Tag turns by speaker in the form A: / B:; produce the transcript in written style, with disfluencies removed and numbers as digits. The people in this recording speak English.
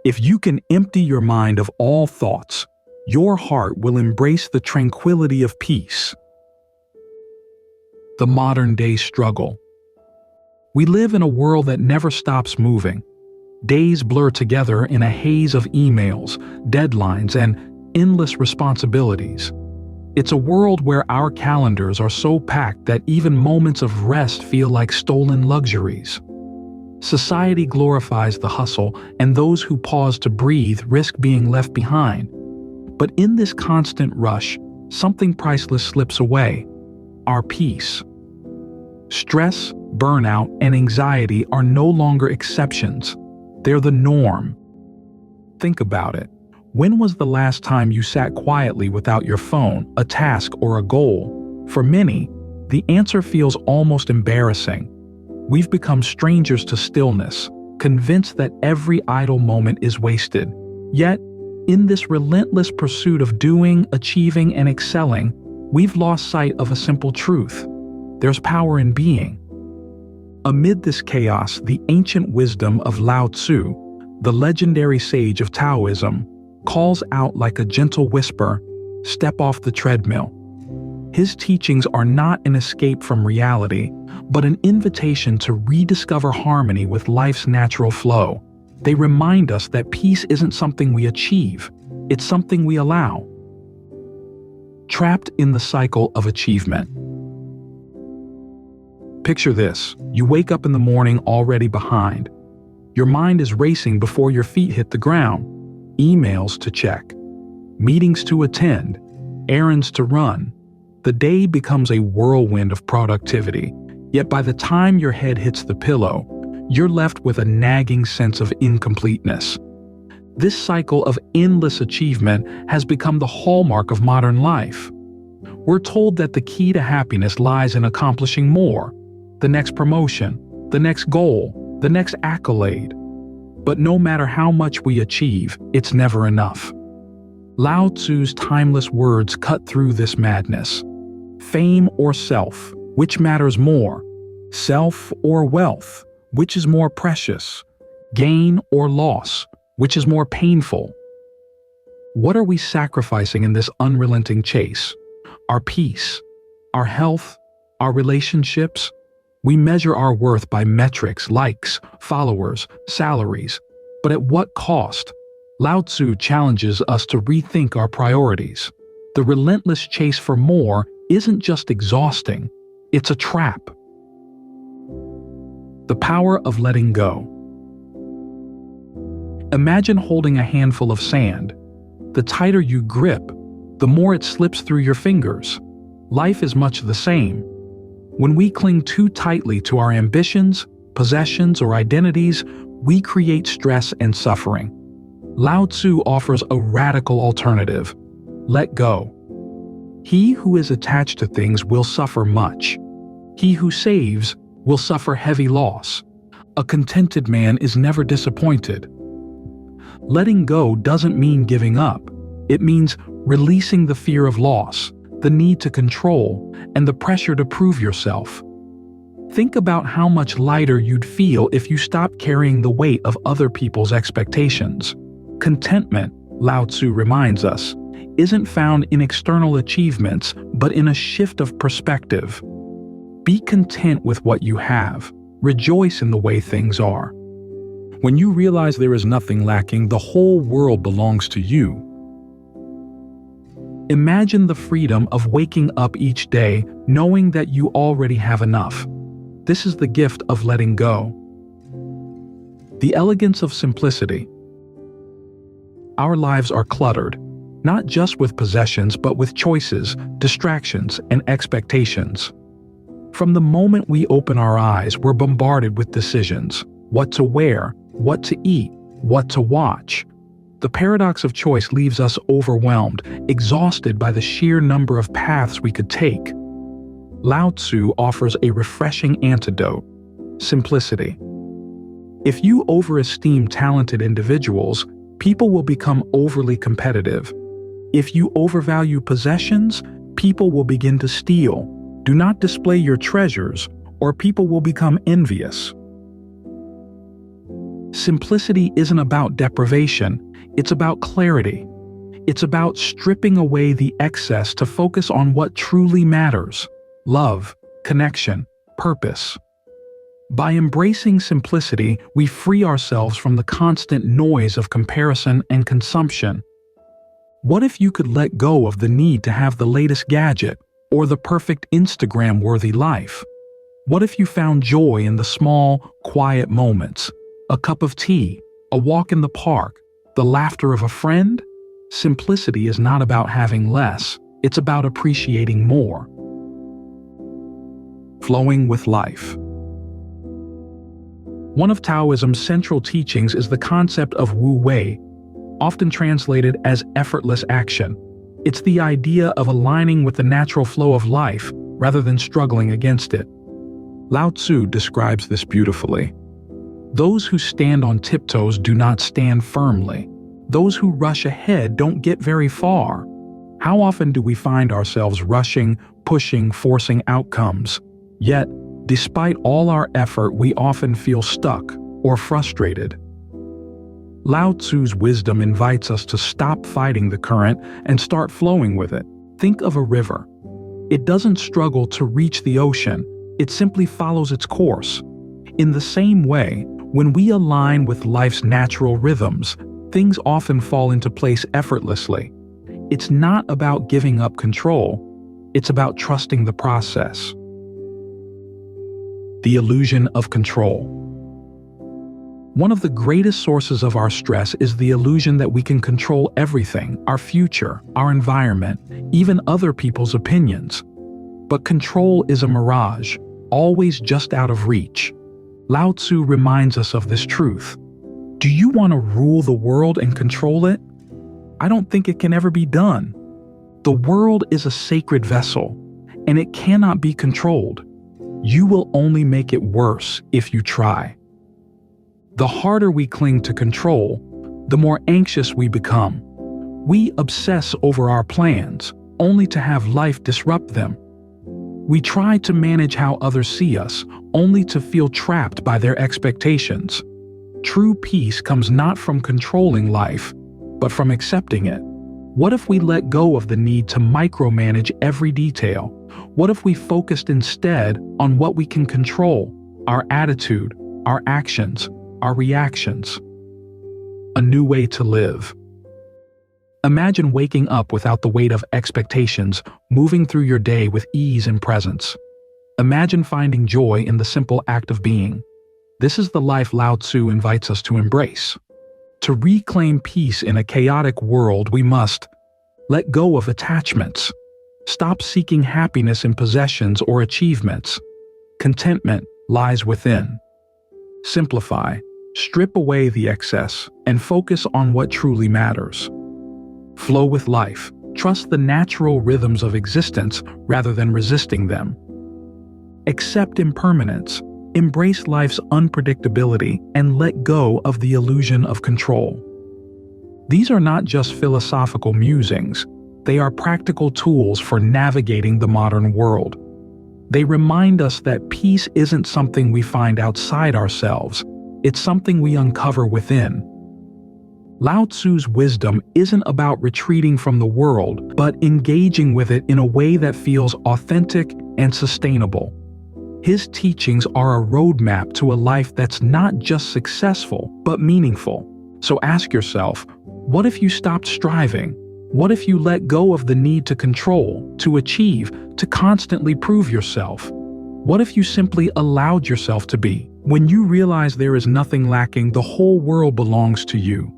A: If you can empty your mind of all thoughts, your heart will embrace the tranquility of peace. The modern-day struggle. We live in a world that never stops moving. Days blur together in a haze of emails, deadlines, and endless responsibilities. It's a world where our calendars are so packed that even moments of rest feel like stolen luxuries. Society glorifies the hustle, and those who pause to breathe risk being left behind. But in this constant rush, something priceless slips away: our peace. Stress, burnout, and anxiety are no longer exceptions. They're the norm. Think about it. When was the last time you sat quietly without your phone, a task, or a goal? For many, the answer feels almost embarrassing. We've become strangers to stillness, convinced that every idle moment is wasted. Yet, in this relentless pursuit of doing, achieving, and excelling, we've lost sight of a simple truth. There's power in being. Amid this chaos, the ancient wisdom of Lao Tzu, the legendary sage of Taoism, calls out like a gentle whisper, "Step off the treadmill." His teachings are not an escape from reality, but an invitation to rediscover harmony with life's natural flow. They remind us that peace isn't something we achieve, it's something we allow. Trapped in the cycle of achievement. Picture this: you wake up in the morning already behind. Your mind is racing before your feet hit the ground. Emails to check, meetings to attend, errands to run. The day becomes a whirlwind of productivity, yet by the time your head hits the pillow, you're left with a nagging sense of incompleteness. This cycle of endless achievement has become the hallmark of modern life. We're told that the key to happiness lies in accomplishing more: the next promotion, the next goal, the next accolade. But no matter how much we achieve, it's never enough. Lao Tzu's timeless words cut through this madness. Fame or self, which matters more? Self or wealth, which is more precious? Gain or loss, which is more painful? What are we sacrificing in this unrelenting chase? Our peace, our health, our relationships? We measure our worth by metrics, likes, followers, salaries. But at what cost? Lao Tzu challenges us to rethink our priorities. The relentless chase for more isn't just exhausting, it's a trap. The power of letting go. Imagine holding a handful of sand. The tighter you grip, the more it slips through your fingers. Life is much the same. When we cling too tightly to our ambitions, possessions, or identities, we create stress and suffering. Lao Tzu offers a radical alternative: let go. He who is attached to things will suffer much. He who saves will suffer heavy loss. A contented man is never disappointed. Letting go doesn't mean giving up. It means releasing the fear of loss, the need to control, and the pressure to prove yourself. Think about how much lighter you'd feel if you stopped carrying the weight of other people's expectations. Contentment, Lao Tzu reminds us, isn't found in external achievements, but in a shift of perspective. Be content with what you have. Rejoice in the way things are. When you realize there is nothing lacking, the whole world belongs to you. Imagine the freedom of waking up each day knowing that you already have enough. This is the gift of letting go. The elegance of simplicity. Our lives are cluttered, not just with possessions, but with choices, distractions, and expectations. From the moment we open our eyes, we're bombarded with decisions: what to wear, what to eat, what to watch. The paradox of choice leaves us overwhelmed, exhausted by the sheer number of paths we could take. Lao Tzu offers a refreshing antidote: simplicity. If you overesteem talented individuals, people will become overly competitive. If you overvalue possessions, people will begin to steal. Do not display your treasures, or people will become envious. Simplicity isn't about deprivation, it's about clarity. It's about stripping away the excess to focus on what truly matters: love, connection, purpose. By embracing simplicity, we free ourselves from the constant noise of comparison and consumption. What if you could let go of the need to have the latest gadget or the perfect Instagram-worthy life? What if you found joy in the small, quiet moments? A cup of tea, a walk in the park, the laughter of a friend? Simplicity is not about having less, it's about appreciating more. Flowing with life. One of Taoism's central teachings is the concept of WuWei, often translated as effortless action. It's the idea of aligning with the natural flow of life rather than struggling against it. Lao Tzu describes this beautifully. Those who stand on tiptoes do not stand firmly. Those who rush ahead don't get very far. How often do we find ourselves rushing, pushing, forcing outcomes? Yet, despite all our effort, we often feel stuck or frustrated. Lao Tzu's wisdom invites us to stop fighting the current and start flowing with it. Think of a river. It doesn't struggle to reach the ocean, it simply follows its course. In the same way, when we align with life's natural rhythms, things often fall into place effortlessly. It's not about giving up control, it's about trusting the process. The illusion of control. One of the greatest sources of our stress is the illusion that we can control everything: our future, our environment, even other people's opinions. But control is a mirage, always just out of reach. Lao Tzu reminds us of this truth. Do you want to rule the world and control it? I don't think it can ever be done. The world is a sacred vessel, and it cannot be controlled. You will only make it worse if you try. The harder we cling to control, the more anxious we become. We obsess over our plans, only to have life disrupt them. We try to manage how others see us, only to feel trapped by their expectations. True peace comes not from controlling life, but from accepting it. What if we let go of the need to micromanage every detail? What if we focused instead on what we can control: our attitude, our actions, our reactions? A new way to live. Imagine waking up without the weight of expectations, moving through your day with ease and presence. Imagine finding joy in the simple act of being. This is the life Lao Tzu invites us to embrace. To reclaim peace in a chaotic world, we must let go of attachments. Stop seeking happiness in possessions or achievements. Contentment lies within. Simplify, strip away the excess, and focus on what truly matters. Flow with life. Trust the natural rhythms of existence rather than resisting them. Accept impermanence. Embrace life's unpredictability and let go of the illusion of control. These are not just philosophical musings, they are practical tools for navigating the modern world. They remind us that peace isn't something we find outside ourselves, it's something we uncover within. Lao Tzu's wisdom isn't about retreating from the world, but engaging with it in a way that feels authentic and sustainable. His teachings are a roadmap to a life that's not just successful, but meaningful. So ask yourself, what if you stopped striving? What if you let go of the need to control, to achieve, to constantly prove yourself? What if you simply allowed yourself to be? When you realize there is nothing lacking, the whole world belongs to you.